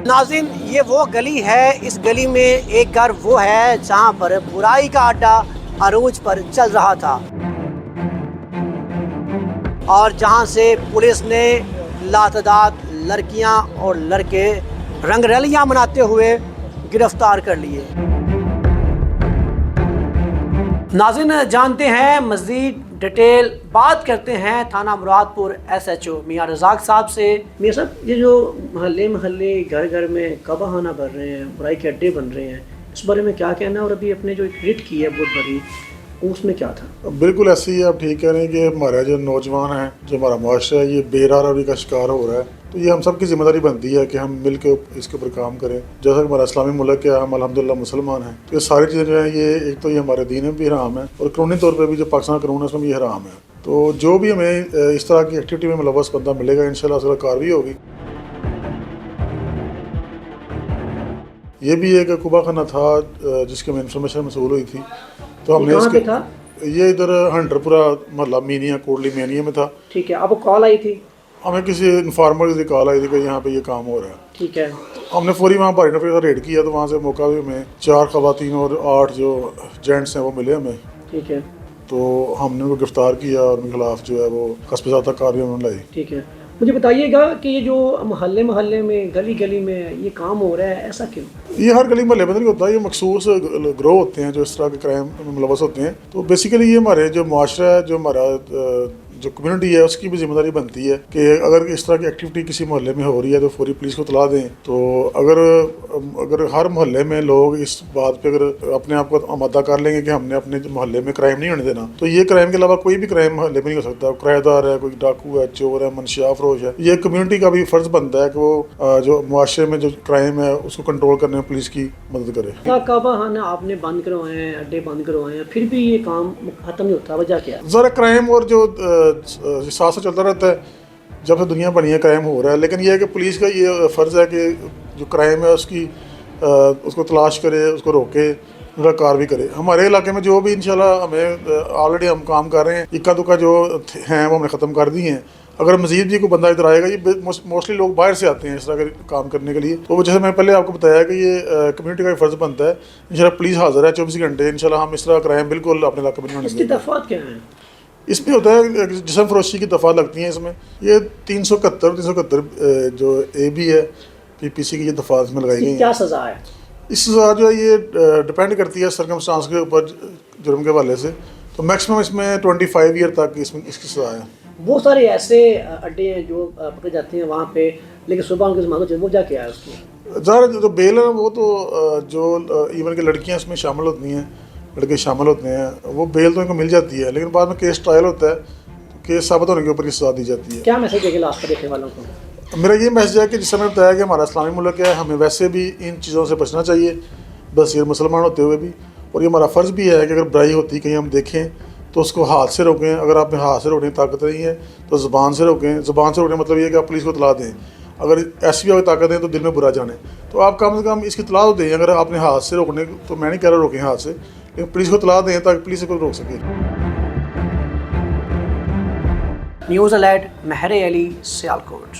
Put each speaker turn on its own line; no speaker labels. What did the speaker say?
नाज़रीन, ये वो गली है, इस गली में एक घर वो है जहाँ पर बुराई का अड्डा अरूज पर चल रहा था और जहाँ से पुलिस ने लातदाद लड़कियाँ और लड़के रंगरलियाँ मनाते हुए गिरफ्तार कर लिए। नाज़रीन, जानते हैं मज़ीद डिटेल, बात करते हैं थाना मुरादपुर SHO मियाँ रज़ाक साहब से। मियाँ साहब, ये जो महल्ले घर घर में कबाखाना बन रहे हैं, बुराई के अड्डे बन रहे हैं, इस बारे में क्या कहना है? और अभी अपने जो एक रिट की है बहुत बड़ी, उसमें क्या था?
बिल्कुल ऐसे ही आप ठीक कह रहे हैं कि हमारा जो नौजवान है, जो हमारा मुआशरा है, ये बेरारी का शिकार हो रहा है। तो ये हम सब की जिम्मेदारी बनती है कि हम मिल के इसके ऊपर काम करें। जैसा कि हमारा इस्लामी मुल्क है, हम अल्हम्दुलिल्लाह मुसलमान हैं, तो ये सारी चीज़ें जो है, ये एक तो ये हमारे दीन में भी हराम है और कानूनी तौर पर भी जो पाकिस्तान कानून है उसमें भी हराम है। तो जो भी हमें इस तरह की एक्टिविटी में मुलव्वस बंदा मिलेगा, इंशाल्लाह उसका कार्रवाई होगी। ये भी एक कुबाखाना था जिसकी हमें इंफॉर्मेशन मसूल हुई थी, तो हमने इसके
था?
ये इधर हंडरपुरा मोहल्ला मीनिया कोटली मेनिया में था।
ठीक है, आपको कॉल आई थी?
हमें किसी इन्फॉर्मर से कॉल आई थी कि यहाँ पे ये काम हो रहा है।
ठीक है,
हमने फौरी वहाँ भारी नफरी का रेड किया, तो वहाँ से मौका भी हमें 4 ख़वातीन और 8 जो जेंट्स हैं वो मिले हमें।
ठीक है,
तो हमने उनको गिरफ्तार किया और उनके खिलाफ जो है वो कस्बज़ाता कार्रवाई उन्होंने लाई।
ठीक है। मुझे बताइएगा कि ये जो महल्ले में गली गली में ये काम हो रहा है, ऐसा क्यों?
ये हर गली मोहल्ले में नहीं होता, ये मखसूस ग्रोह होते हैं जो इस तरह के क्राइम में मुलव्वस होते हैं। तो बेसिकली ये हमारे जो मुआशरा है, जो हमारा जो कम्युनिटी है, उसकी भी जिम्मेदारी बनती है कि अगर इस तरह की एक्टिविटी किसी मोहल्ले में हो रही है तो फौरी पुलिस को इत्तला दें। तो अगर हर मोहल्ले में लोग इस बात पे अगर अपने आप को आमादा कर लेंगे कि हमने अपने मोहल्ले में क्राइम नहीं होने देना, तो ये क्राइम के अलावा कोई भी क्राइम मोहल्ले में नहीं हो सकता। किराएदार है, कोई डाकू है, चोर है, मनशिया फरोश है, ये कम्युनिटी का भी फ़र्ज बनता है कि वो जो मुआशरे में जो क्राइम है उसको कंट्रोल करने में पुलिस की मदद करे।
कबाखाना आपने बंद करवाए हैं, अड्डे बंद करवाए हैं, फिर भी ये काम ख़त्म नहीं होता, वजह क्या है?
ज़रा क्राइम और जो साथ से चलता रहता है, जब से दुनिया बनी है क्राइम हो रहा है। लेकिन यह है कि पुलिस का ये फ़र्ज़ है कि जो क्राइम है उसको तलाश करे, उसको रोके, उनका कार्रवाई करे। हमारे इलाके में जो भी इंशाल्लाह हमें ऑलरेडी हम काम कर रहे हैं, इक्का दुक्का जो हैं वो हमने ख़त्म कर दिए हैं। अगर मज़ीद भी कोई बंदा इधर आएगा, ये मोस्टली लोग बाहर से आते हैं इस तरह के काम करने के लिए। तो जैसे मैं पहले आपको बताया कि ये कम्युनिटी का फ़र्ज़ बनता है। इंशाल्लाह पुलिस हाज़िर है 24 घंटे। इंशाल्लाह हम इस तरह क्राइम बिल्कुल अपने इलाके में नहीं होने देंगे।
दफ़ात क्या है
इसमें? होता है जिस्म फरोशी की दफ़ा लगती हैं इसमें। ये 371 जो AB है PPC की, ये दफ़ा इसमें लगाई गई।
क्या सज़ा है?
इस सज़ा जो है ये डिपेंड करती है सर्कमस्टांस के ऊपर, जुर्म के हवाले से। तो मैक्सिमम इसमें 25 ईयर तक इसकी सज़ा है।
बहुत सारे ऐसे अड्डे हैं जो पकड़े जाते हैं वहाँ पे, लेकिन सुबह उनकी जमानत वो जा क्या है उसकी?
ज़्यादा जो बेल है वो तो जो इवन की लड़कियाँ इसमें शामिल होती हैं, लड़के शामिल होते हैं, वो बेल तो इनको मिल जाती है, लेकिन बाद में केस ट्रायल होता है, तो केस साबित होने के ऊपर की सज़ा दी जाती है।
क्या मैसेज देंगे लास्ट पर देखने वालों को?
मेरा ये मैसेज है कि जिस समय बताया कि हमारा इस्लामी मुल्क है, हमें वैसे भी इन चीज़ों से बचना चाहिए, बस ये मुसलमान होते हुए भी। और ये हमारा फ़र्ज़ भी है कि अगर बुराई होती कहीं हम देखें तो उसको हाथ से रोकें। अगर आप में हाथ से रोकने की ताकत नहीं है तो ज़ुबान से रोकें। ज़ुबान से रोकने मतलब ये है कि आप पुलिस को इत्तला दें। अगर ऐसी भी ताकत है तो दिल में बुरा जाने, तो आप कम से कम इसकी इत्तला तो दें। अगर आपने हाथ से रोकने, तो मैं नहीं कह रहा रोकें हाथ से, लेकिन पुलिस को इत्तला दें ताकि पुलिस को रोक सके।
News alert, Mehre Ali, Sialkot.